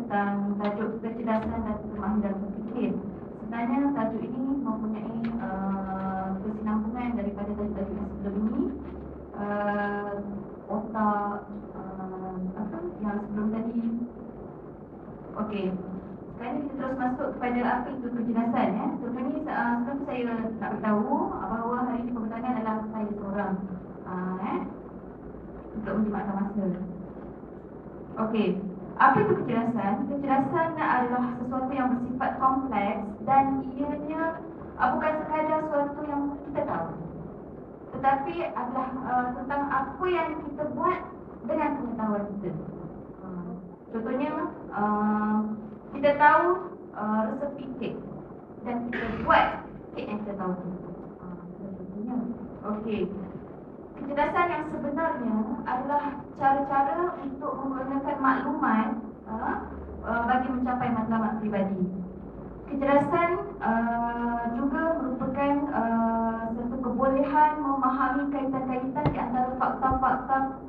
tentang tajuk kecerdasan dan kemahiran berfikir. Sebenarnya tajuk ini mempunyai kesinambungan daripada tajuk-tajuk yang sebelum ini. Otak apa yang sebelum tadi. Okey. Sekarang kita terus masuk kepada apa itu kecerdasan. Sebelum ni sebelum saya nak beritahu bahawa hari ini pembentangan adalah saya seorang untuk menjimatkan masa. Okey. Apa itu kecerdasan? Kecerdasan adalah sesuatu yang bersifat kompleks dan ianya bukan sekadar sesuatu yang kita tahu, tetapi adalah tentang apa yang kita buat dengan pengetahuan kita. Contohnya, kita tahu resepi kek dan kita buat kek yang kita tahu tu. Contohnya, okey. Kecerdasan yang sebenarnya adalah cara-cara untuk menggunakan maklumat bagi mencapai matlamat pribadi. Kecerdasan juga merupakan satu kebolehan memahami kaitan-kaitan di antara fakta-fakta,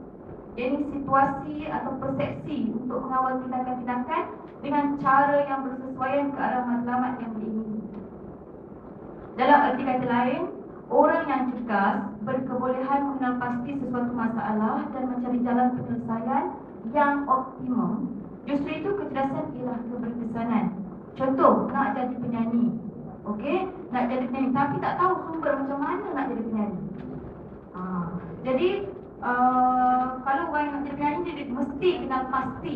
yakni situasi atau persepsi untuk mengawal tindakan-tindakan dengan cara yang bersesuaian ke arah matlamat yang diingini. Dalam arti kata lain, orang yang cerdas berkebolehan mengenal pasti sesuatu masalah dan mencari jalan penyelesaian yang optimum. Justru itu kecerdasan ialah keberkesanan. Contoh, nak jadi penyanyi. Okey, nak jadi penyanyi tapi tak tahu sumber macam mana nak jadi penyanyi. Jadi kalau orang nak jadi penyanyi dia mesti kenal pasti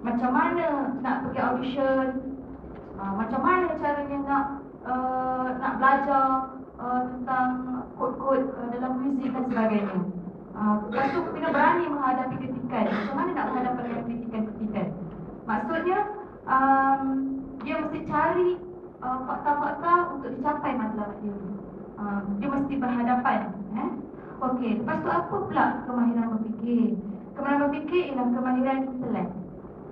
macam mana nak pergi audition, macam mana caranya nak belajar tentang kod-kod dalam muzik dan sebagainya. Lepas tu kena berani menghadapi kritikan. Macam mana nak menghadapi kritikan-kritikan? Maksudnya dia mesti cari fakta-fakta untuk dicapai matlamat dia. Dia mesti berhadapan. Okey, lepas tu apa pula kemahiran berfikir? Kemahiran berfikir ialah kemahiran intelek,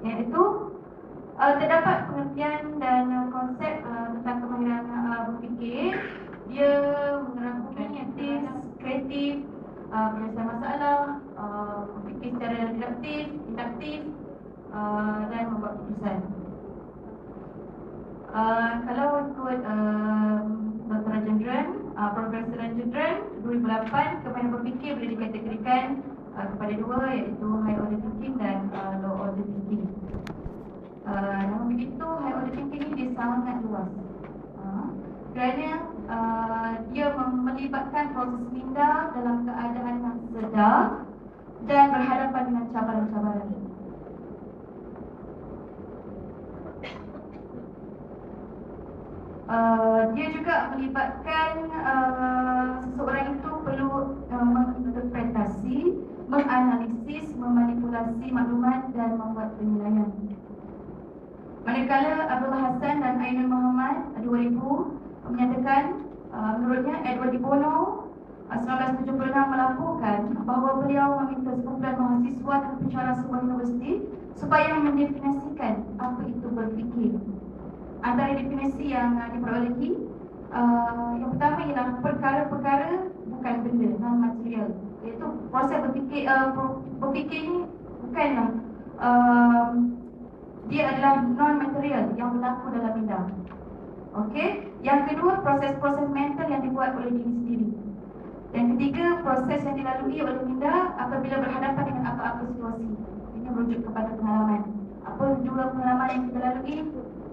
iaitu terdapat pengertian dan konsep tentang kemahiran berfikir. Dia merangkumi etis, kreatif, penyelesaian masalah, berfikir secara deduktif, induktif dan membuat keputusan. Kalau ikut Dr. Rajendran, Profesor Rajendran 2008, kemahiran berfikir boleh dikategorikan kepada dua, iaitu high order thinking dan low order thinking. Namun begitu, high order thinking ini dia sangat luas kerana dia melibatkan proses minda dalam keadaan yang sedar dan berhadapan dengan cabaran-cabaran. Dia juga melibatkan seseorang itu perlu menginterpretasi, menganalisis, memanipulasi maklumat dan membuat penilaian. Manakala Abdullah Hassan dan Ainul Muhammad 2000 menyatakan menurutnya Edward de Bono 1976 melaporkan bahawa beliau meminta sekumpulan mahasiswa dan pensyarah sebuah universiti supaya mendefinisikan apa itu berfikir. Antara definisi yang diperolehi, yang pertama ialah perkara-perkara bukan benda, non-material, iaitu proses berfikir. Berfikir ini bukanlah dia adalah non-material yang berlaku dalam minda. Okey. Yang kedua, proses-proses mental yang dibuat oleh diri sendiri. Yang ketiga, proses yang dilalui oleh minda apabila berhadapan dengan apa-apa situasi. Ini merujuk kepada pengalaman. Apa juga pengalaman yang kita lalui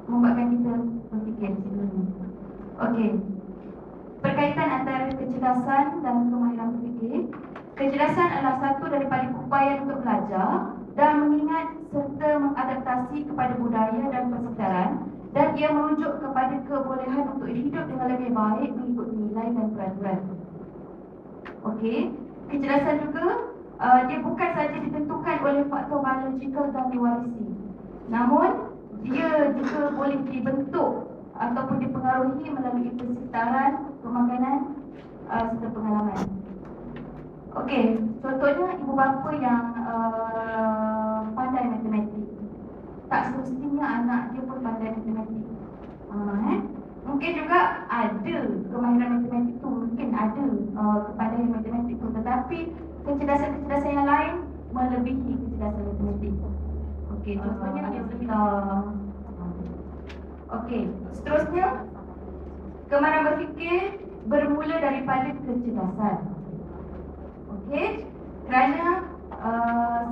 membuatkan kita berfikir sebelumnya. Okey. Berkaitan antara kecerdasan dan kemahiran berfikir. Kecerdasan adalah satu daripada upaya untuk belajar dan mengingat serta mengadaptasi kepada budaya dan persekitaran, dan ia merujuk kepada kebolehan untuk hidup dengan lebih baik mengikut nilai dan peraturan. Okey. Kecerdasan juga dia bukan sahaja ditentukan oleh faktor biologikal dan diwarisi, namun dia juga boleh dibentuk ataupun dipengaruhi melalui persekitaran, pemakanan serta pengalaman. Okey, contohnya ibu bapa yang pandai matematik, tak semestinya anak dia pun pandai matematik. Mungkin juga ada kemahiran matematik tu, mungkin ada kepandaian matematik tu, tetapi kecerdasan-kecerdasan yang lain melebihi kecerdasan matematik. Okey, contohnya dia berita. Okey, seterusnya kemahiran berfikir bermula daripada kecerdasan. Okey, kerana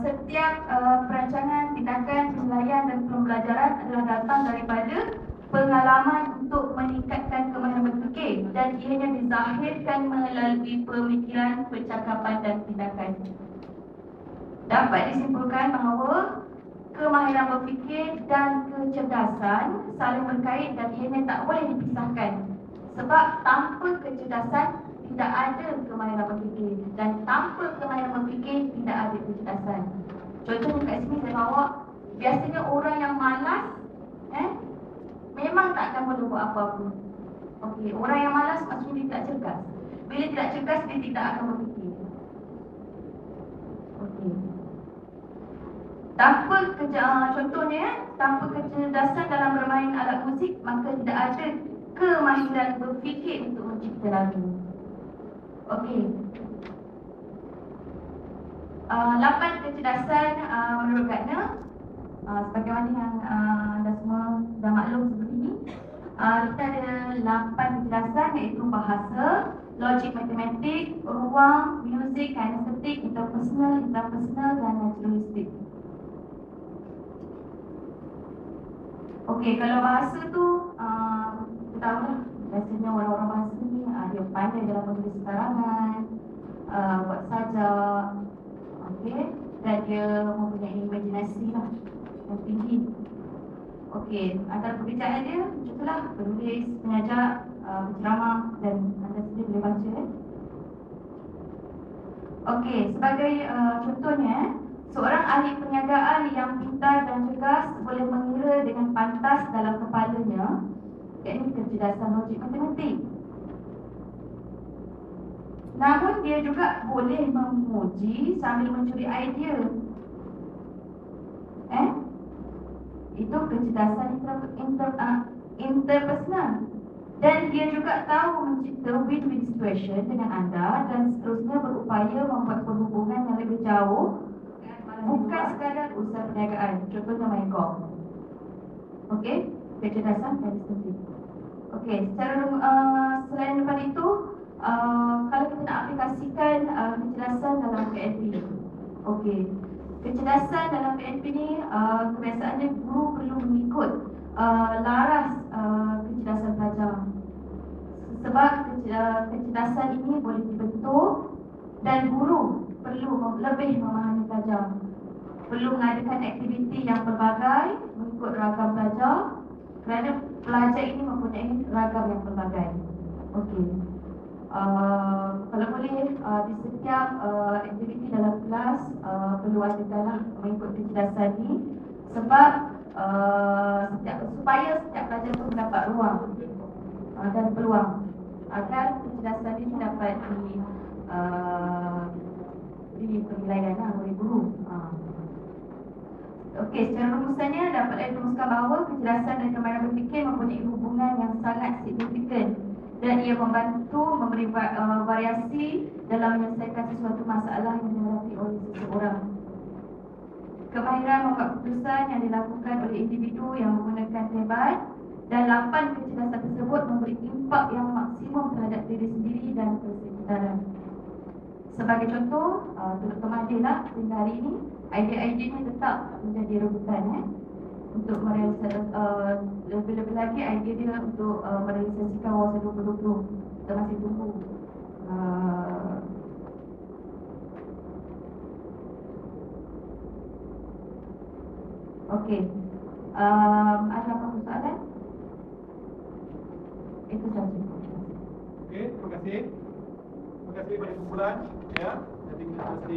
setiap perancangan, tindakan, penilaian dan pembelajaran adalah datang daripada pengalaman untuk meningkatkan kemahiran berfikir dan ianya dizahirkan melalui pemikiran, percakapan dan tindakan. Dapat disimpulkan bahawa kemahiran berfikir dan kecerdasan saling berkait dan ianya tak boleh dipisahkan. Sebab tanpa kecerdasan tidak ada kemahiran berfikir dan tanpa kemahiran berfikir tidak ada kecerdasan. Contohnya kat sini saya bawa, biasanya orang yang malas memang tak akan boleh buat apa-apa. Okey, orang yang malas maksudnya dia tidak cergas. Bila tidak cergas dia tidak akan berfikir. Okey. Contohnya tanpa kecerdasan dalam bermain alat muzik, maka tidak ada kemahiran berfikir untuk mencipta lagu. Okey. 8 kecerdasan menurut Gardner, sebagaimana yang anda semua dah maklum sebelum ini, kita ada 8 kecerdasan iaitu bahasa, logik matematik, ruang, muzik, kinestetik, interpersonal, intrapersonal dan naturalistik. Okey, kalau bahasa tu kita tahu lah, biasanya orang-orang bahasa ni dia pandai dalam menulis karangan, buat sajak, okey, dan dia mempunyai imajinasi lah yang tinggi. Okey, antara pekerjaan dia contohlah penulis, penyajar, penceramah dan anda sendiri boleh baca. Okey, sebagai contohnya, seorang ahli perniagaan yang pintar dan cergas boleh mengira dengan pantas dalam kepalanya, iaitu kecerdasan logik matematik. Namun dia juga boleh memuji sambil mencuri idea. Itu kecerdasan interpersonal. Dan dia juga tahu mencipta win-win situation dengan anda dan seterusnya berupaya membuat perhubungan yang lebih jauh, bukan sekadar usaha perniagaan. Contohnya main golf. Okey, kecerdasan statistik. Okey, selain daripada itu, kalau kita nak aplikasikan kecerdasan dalam PNP. Okey, kecerdasan dalam PNP ni kebiasaannya guru perlu mengikut laras kecerdasan pelajar. Sebab kecerdasan ini boleh dibentuk dan guru perlu lebih memahami pelajar. Perlu mengadakan aktiviti yang pelbagai mengikut ragam pelajar kerana pelajar ini mempunyai ragam yang pelbagai. Okey. Kalau boleh di setiap aktiviti dalam kelas perlu adalah mengikut kecerdasan ini sebab supaya setiap pelajar itu mendapat ruang dan peluang agar kecerdasan ini dapat penilaian oleh guru. Okey, secara rumusannya dapat dirumuskan bahawa kecerdasan dan kemahiran berfikir mempunyai hubungan yang sangat signifikan dan ia membantu memberi variasi dalam menyelesaikan sesuatu masalah yang dihadapi oleh seseorang. Kemahiran membuat keputusan yang dilakukan oleh individu yang menggunakan hebat dan 8 kecerdasan tersebut memberi impak yang maksimum terhadap diri sendiri dan persekitaran. Sebagai contoh, Turut Kemadil lah sehingga hari ini idea-idea tetap menjadi rebutan untuk merealisasikan lebih-lebih lagi idea dia untuk merealisasikan wawasan 2020. Kita masih tunggu okey. Ada apa soalan? Itu saja. Okey, terima kasih. Terima kasih banyak kumpulan ya. Jadi kita mesti